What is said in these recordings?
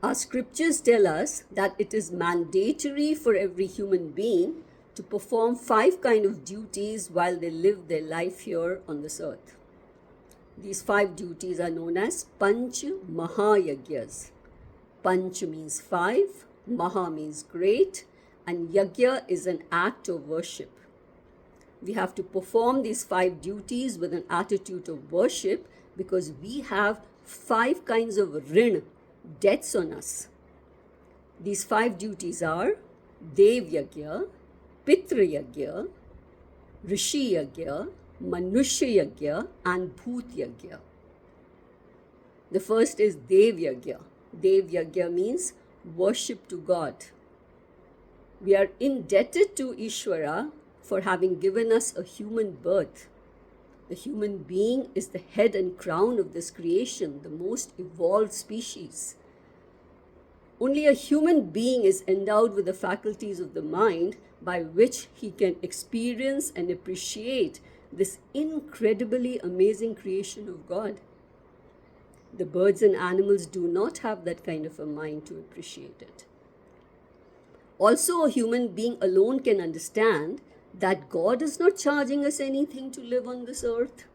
Our scriptures tell us that it is mandatory for every human being to perform 5 kinds of duties while they live their life here on this earth. These 5 duties are known as Panch Mahayagyas. Panch means 5, Maha means great, and Yagya is an act of worship. We have to perform these 5 duties with an attitude of worship because we have 5 kinds of rin, debts on us. These 5 duties are Dev Yagya, Pitra Yagya, Rishi Yagya, Manushya Yagya, and Bhoot Yagya. The first is Dev Yagya. Dev Yagya means worship to God. We are indebted to Ishvara for having given us a human birth. The human being is the head and crown of this creation, the most evolved species. Only a human being is endowed with the faculties of the mind by which he can experience and appreciate this incredibly amazing creation of God. The birds and animals do not have that kind of a mind to appreciate it. Also, a human being alone can understand that God is not charging us anything to live on this earth.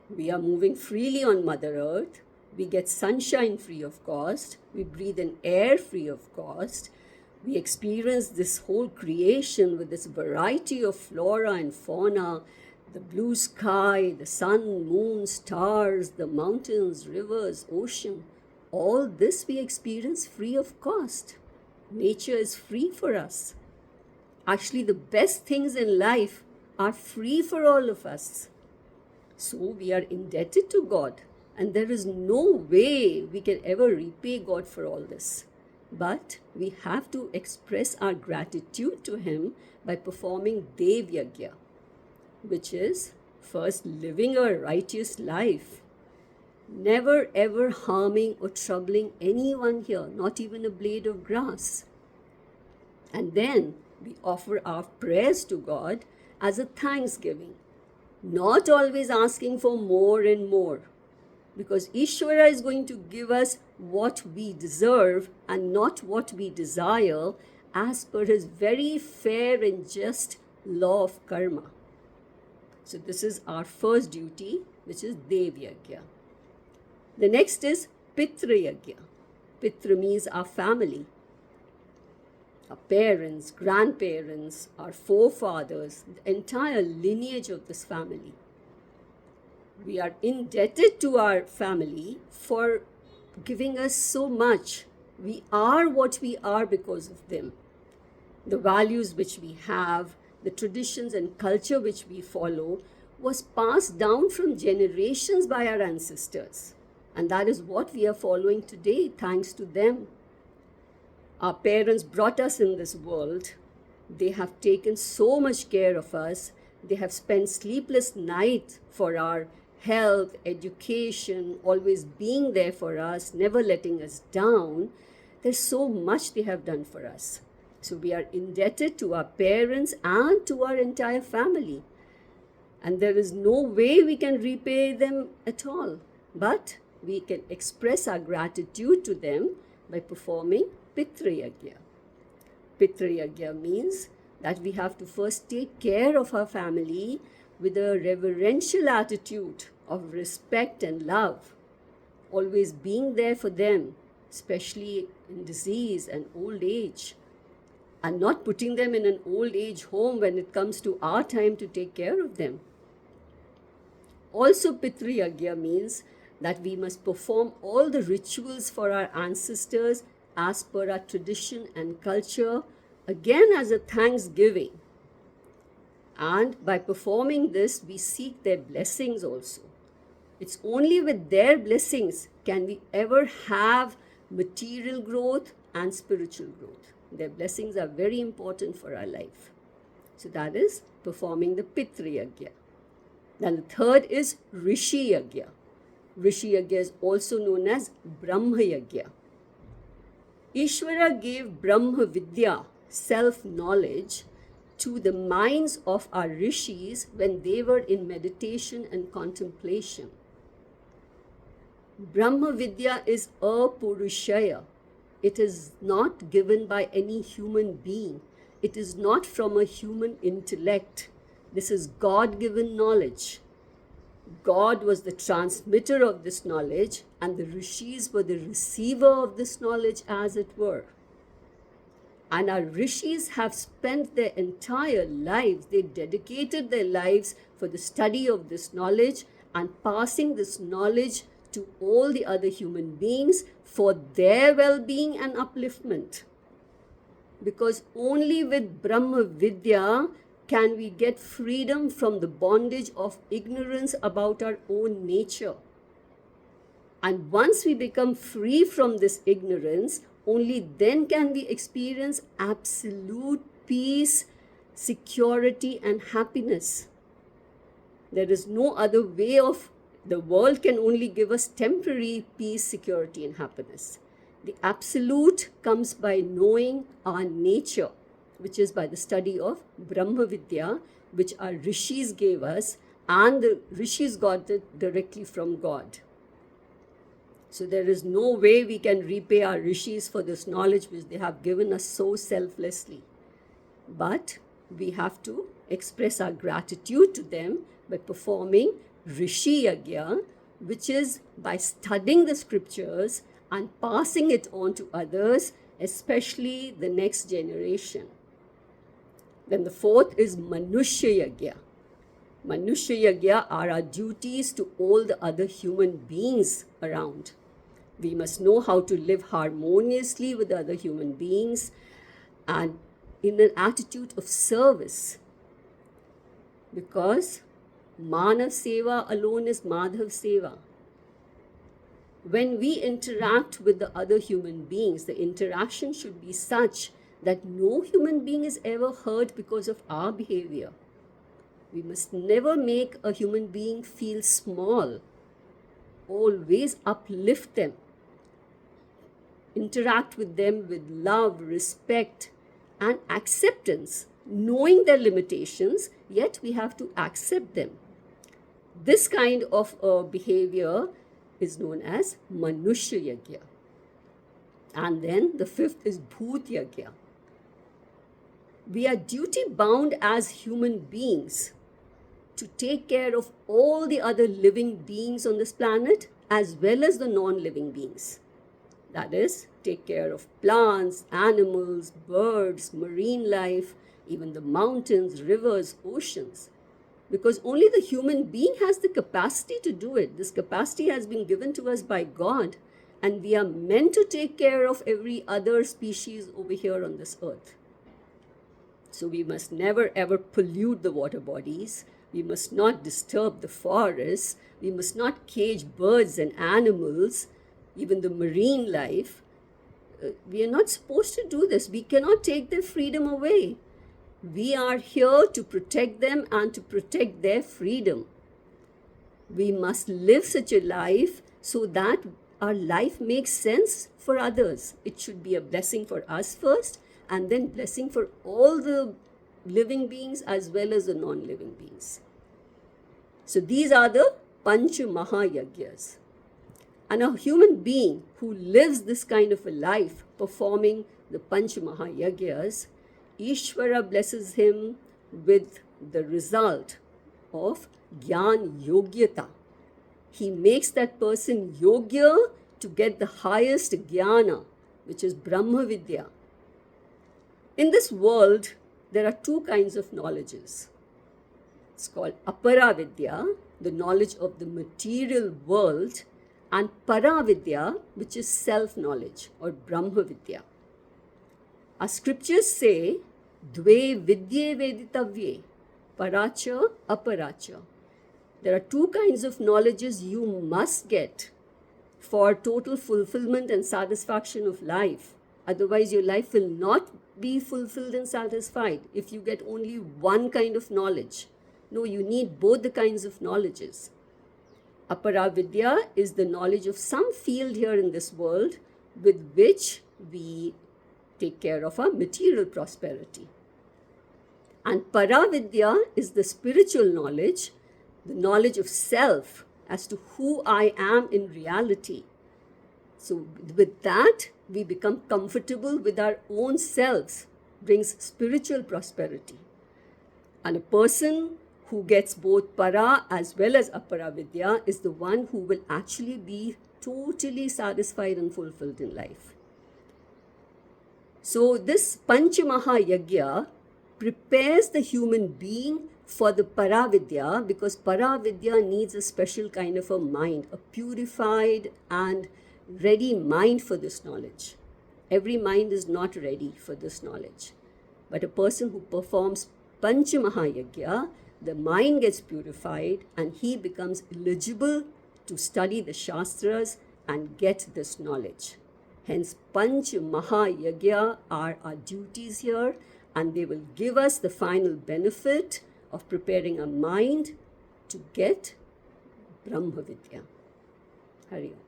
We are moving freely on Mother Earth. We get sunshine free of cost. We breathe in air free of cost. We experience this whole creation with its variety of flora and fauna, the blue sky, the sun, moon, stars, the mountains, rivers, ocean. All this we experience free of cost. Nature is free for us. Actually, the best things in life are free for all of us. So we are indebted to God, and there is no way we can ever repay God for all this. But we have to express our gratitude to Him by performing Dev Yagya, which is first living a righteous life, never ever harming or troubling anyone here, not even a blade of grass. And then we offer our prayers to God as a thanksgiving, not always asking for more and more, because Ishvara is going to give us what we deserve and not what we desire as per His very fair and just law of karma. So this is our first duty, which is Dev Yagya. The next is Pitra Yagya. Pitra means our family, our parents, grandparents, our forefathers, the entire lineage of this family. We are indebted to our family for giving us so much. We are what we are because of them. The values which we have, the traditions and culture which we follow was passed down from generations by our ancestors. And that is what we are following today, thanks to them. Our parents brought us in this world. They have taken so much care of us. They have spent sleepless nights for our health, education, always being there for us, never letting us down. There's so much they have done for us. So we are indebted to our parents and to our entire family. And there is no way we can repay them at all. But we can express our gratitude to them by performing Pitra Yagya. Pitra Yagya means that we have to first take care of our family with a reverential attitude of respect and love, always being there for them, especially in disease and old age, and not putting them in an old age home when it comes to our time to take care of them. Also, Pitra Yagya means that we must perform all the rituals for our ancestors as per our tradition and culture, again as a thanksgiving. And by performing this, we seek their blessings also. It's only with their blessings can we ever have material growth and spiritual growth. Their blessings are very important for our life. So that is performing the Pitra Yagya. Then the third is Rishi Yagya. Rishi Yagya is also known as Brahma Yagya. Ishvara gave Brahma Vidya, self-knowledge, to the minds of our rishis when they were in meditation and contemplation. Brahma Vidya is apurushaya. It is not given by any human being. It is not from a human intellect. This is God-given knowledge. God was the transmitter of this knowledge, and the rishis were the receiver of this knowledge, as it were. And our rishis have spent their entire lives, they dedicated their lives for the study of this knowledge and passing this knowledge to all the other human beings for their well-being and upliftment. Because only with Brahma Vidya can we get freedom from the bondage of ignorance about our own nature. And once we become free from this ignorance, only then can we experience absolute peace, security, and happiness. There is no other way of, the world can only give us temporary peace, security, and happiness. The absolute comes by knowing our nature, which is by the study of Brahma Vidya, which our rishis gave us, and the rishis got it directly from God. So there is no way we can repay our rishis for this knowledge which they have given us so selflessly. But we have to express our gratitude to them by performing Rishi Yagya, which is by studying the scriptures and passing it on to others, especially the next generation. Then the fourth is Manushya Yagya. Manushya Yagya are our duties to all the other human beings around. We must know how to live harmoniously with other human beings and in an attitude of service. Because Manav Seva alone is Madhav Seva. When we interact with the other human beings, the interaction should be such that no human being is ever hurt because of our behavior. We must never make a human being feel small. Always uplift them. Interact with them with love, respect, and acceptance, knowing their limitations, yet we have to accept them. This kind of behavior is known as Manushya Yagya. And then the fifth is Bhoot Yagya. We are duty bound as human beings to take care of all the other living beings on this planet as well as the non-living beings. That is, take care of plants, animals, birds, marine life, even the mountains, rivers, oceans. Because only the human being has the capacity to do it. This capacity has been given to us by God, and we are meant to take care of every other species over here on this earth. So we must never ever pollute the water bodies. We must not disturb the forests. We must not cage birds and animals, even the marine life. We are not supposed to do this. We cannot take their freedom away. We are here to protect them and to protect their freedom. We must live such a life so that our life makes sense for others. It should be a blessing for us first, and then blessing for all the living beings as well as the non-living beings. So these are the Panch Mahayagyas. And a human being who lives this kind of a life, performing the Panch Mahayagyas, Ishvara blesses him with the result of Gyan Yogyata. He makes that person Yogya to get the highest Jnana, which is Brahma Vidya. In this world, there are two kinds of knowledges. It's called Apara Vidya, the knowledge of the material world, and Paravidya, which is self-knowledge or Brahma Vidya. Our scriptures say, Dve Vidye Veditavye, Paracha, Aparacha. There are two kinds of knowledges you must get for total fulfillment and satisfaction of life. Otherwise, your life will not be fulfilled and satisfied if you get only one kind of knowledge. No, you need both the kinds of knowledges. Aparavidya is the knowledge of some field here in this world with which we take care of our material prosperity. And Paravidya is the spiritual knowledge, the knowledge of self as to who I am in reality. So with that, we become comfortable with our own selves brings spiritual prosperity. And a person who gets both para as well as apara vidya is the one who will actually be totally satisfied and fulfilled in life. So this Panchamaha Yajna prepares the human being for the Paravidya, because Paravidya needs a special kind of a mind, a purified and ready mind for this knowledge. Every mind is not ready for this knowledge. But a person who performs Panchamaha Yajna, the mind gets purified and he becomes eligible to study the Shastras and get this knowledge. Hence, Panch Maha Yajna are our duties here, and they will give us the final benefit of preparing a mind to get Brahma Vidya. Hari Om.